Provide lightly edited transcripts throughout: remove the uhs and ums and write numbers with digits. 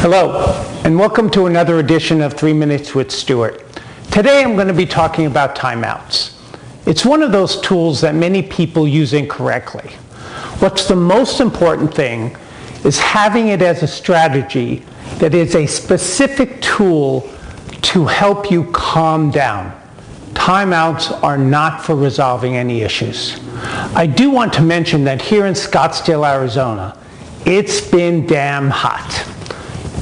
Hello, and welcome to another edition of 3 Minutes with Stuart. Today I'm going to be talking about timeouts. It's one of those tools that many people use incorrectly. What's the most important thing is having it as a strategy that is a specific tool to help you calm down. Timeouts are not for resolving any issues. I do want to mention that here in Scottsdale, Arizona, it's been damn hot.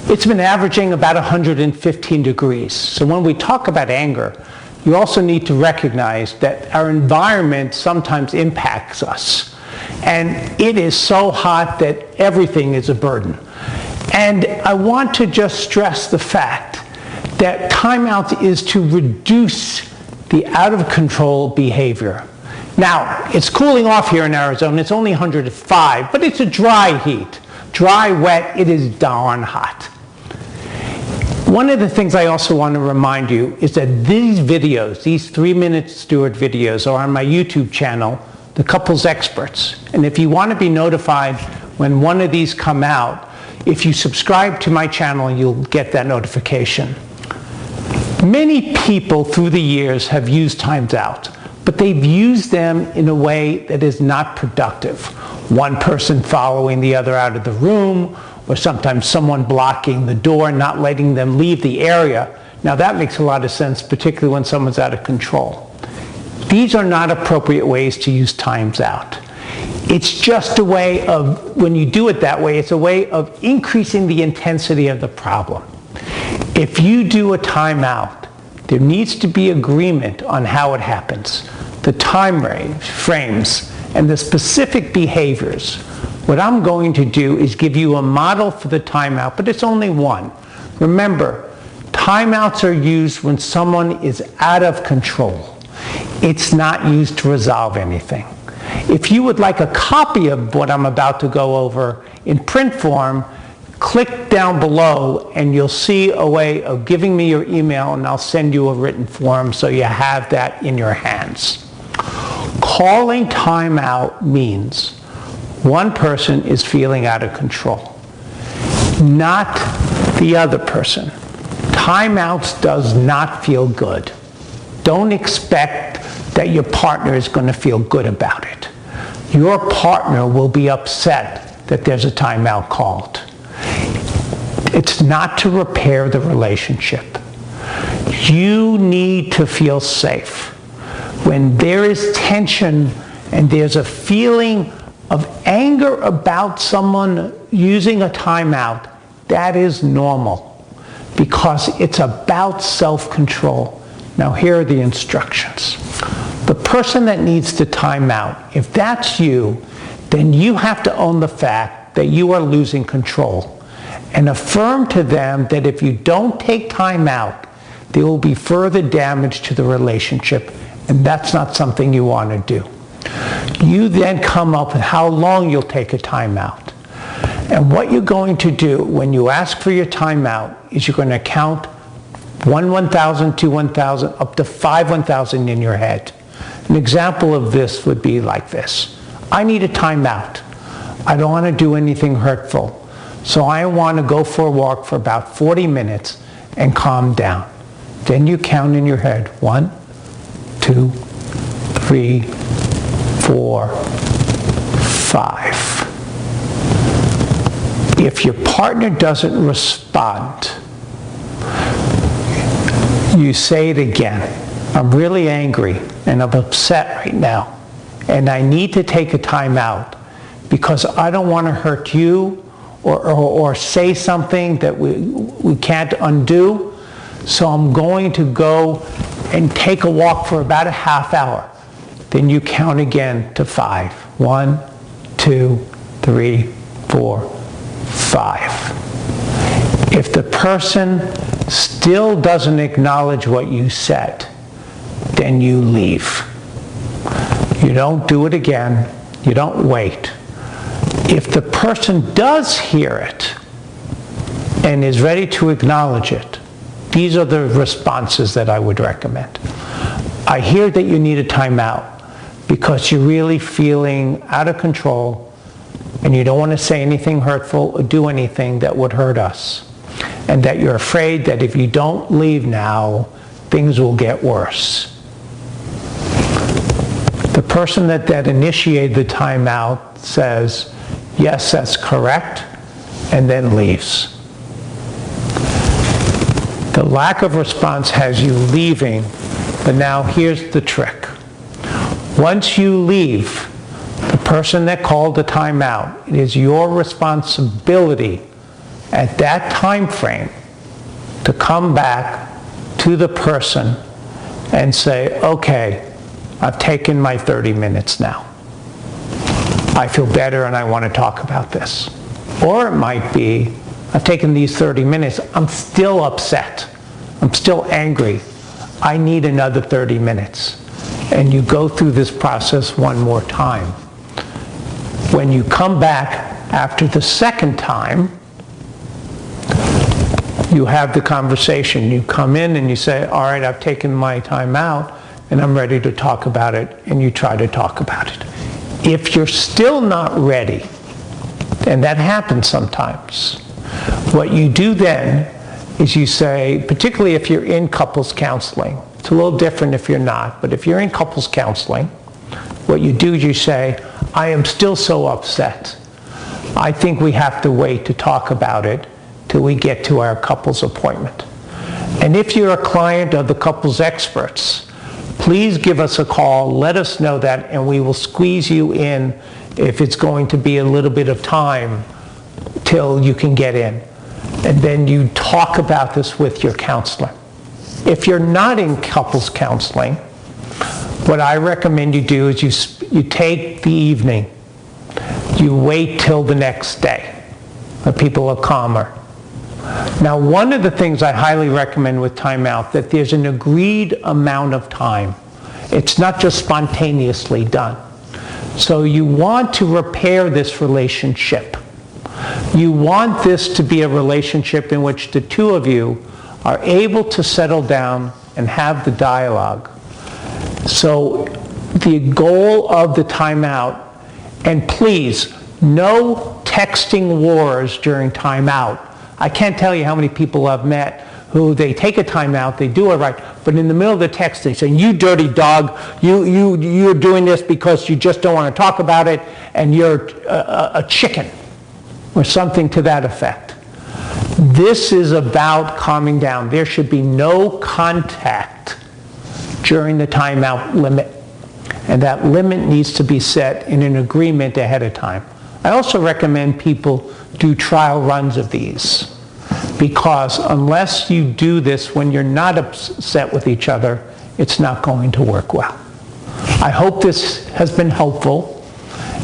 It's been averaging about 115 degrees. So when we talk about anger, you also need to recognize that our environment sometimes impacts us. And it is so hot that everything is a burden. And I want to just stress the fact that timeout is to reduce the out-of-control behavior. Now, it's cooling off here in Arizona. It's only 105, but it's a dry heat. Dry, wet, it is darn hot. One of the things I also want to remind you is that these videos, these 3 Minute Stuart videos, are on my YouTube channel, The Couples Experts. And if you want to be notified when one of these come out, if you subscribe to my channel, you'll get that notification. Many people through the years have used times out, but they've used them in a way that is not productive. One person following the other out of the room, or sometimes someone blocking the door, not letting them leave the area. Now that makes a lot of sense, particularly when someone's out of control. These are not appropriate ways to use times out. It's just a way of, when you do it that way, it's a way of increasing the intensity of the problem. If you do a timeout, there needs to be agreement on how it happens, the time frames, and the specific behaviors. What I'm going to do is give you a model for the timeout, but it's only one. Remember, timeouts are used when someone is out of control. It's not used to resolve anything. If you would like a copy of what I'm about to go over in print form, click down below and you'll see a way of giving me your email, and I'll send you a written form so you have that in your hands. Calling timeout means one person is feeling out of control, not the other person. Timeouts does not feel good. Don't expect that your partner is going to feel good about it. Your partner will be upset that there's a timeout called. It's not to repair the relationship. You need to feel safe. When there is tension and there's a feeling of anger about someone using a timeout, that is normal because it's about self-control. Now here are the instructions. The person that needs to time out, if that's you, then you have to own the fact that you are losing control and affirm to them that if you don't take time out, there will be further damage to the relationship, and that's not something you want to do. You then come up with how long you'll take a timeout. And what you're going to do when you ask for your timeout is you're going to count 1,000, 2, 1,000, up to 5 1,000 in your head. An example of this would be like this. I need a timeout. I don't want to do anything hurtful. So I want to go for a walk for about 40 minutes and calm down. Then you count in your head, 1, 2, 3, 4, 5. If your partner doesn't respond, you say it again. I'm really angry and I'm upset right now, and I need to take a time out because I don't want to hurt you or say something that we can't undo. So I'm going to go and take a walk for about a half hour. Then you count again to 5. 1, 2, 3, 4, 5. If the person still doesn't acknowledge what you said, then you leave. You don't do it again. You don't wait. If the person does hear it and is ready to acknowledge it, these are the responses that I would recommend. I hear that you need a timeout because you're really feeling out of control and you don't want to say anything hurtful or do anything that would hurt us. and that you're afraid that if you don't leave now, things will get worse. The person that initiated the timeout says, yes, that's correct, and then leaves. The lack of response has you leaving, but now here's the trick. Once you leave, the person that called the timeout, it is your responsibility at that time frame to come back to the person and say, okay, I've taken my 30 minutes now. I feel better and I want to talk about this. Or it might be, I've taken these 30 minutes, I'm still upset. I'm still angry. I need another 30 minutes. And you go through this process one more time. When you come back after the second time, you have the conversation. You come in and you say, all right, I've taken my time out and I'm ready to talk about it, and you try to talk about it. If you're still not ready, and that happens sometimes, what you do then is you say, particularly if you're in couples counseling, it's a little different if you're not, but if you're in couples counseling, what you do is you say, I am still so upset. I think we have to wait to talk about it till we get to our couples appointment. And if you're a client of the couples experts, please give us a call, let us know that, and we will squeeze you in if it's going to be a little bit of time till you can get in. And then you talk about this with your counselor. If you're not in couples counseling, what I recommend you do is you take the evening, you wait till the next day when people are calmer. Now, one of the things I highly recommend with timeout, that there's an agreed amount of time. It's not just spontaneously done. So you want to repair this relationship. You want this to be a relationship in which the two of you are able to settle down and have the dialogue. So the goal of the timeout, and please, no texting wars during timeout. I can't tell you how many people I've met who they take a timeout, they do it right, but in the middle of the text they say, you dirty dog, you're doing this because you just don't want to talk about it, and you're a chicken, or something to that effect. This is about calming down. There should be no contact during the timeout limit, and that limit needs to be set in an agreement ahead of time. I also recommend people do trial runs of these, because unless you do this when you're not upset with each other, it's not going to work well. I hope this has been helpful,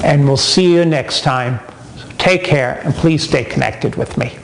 and we'll see you next time. So take care, and please stay connected with me.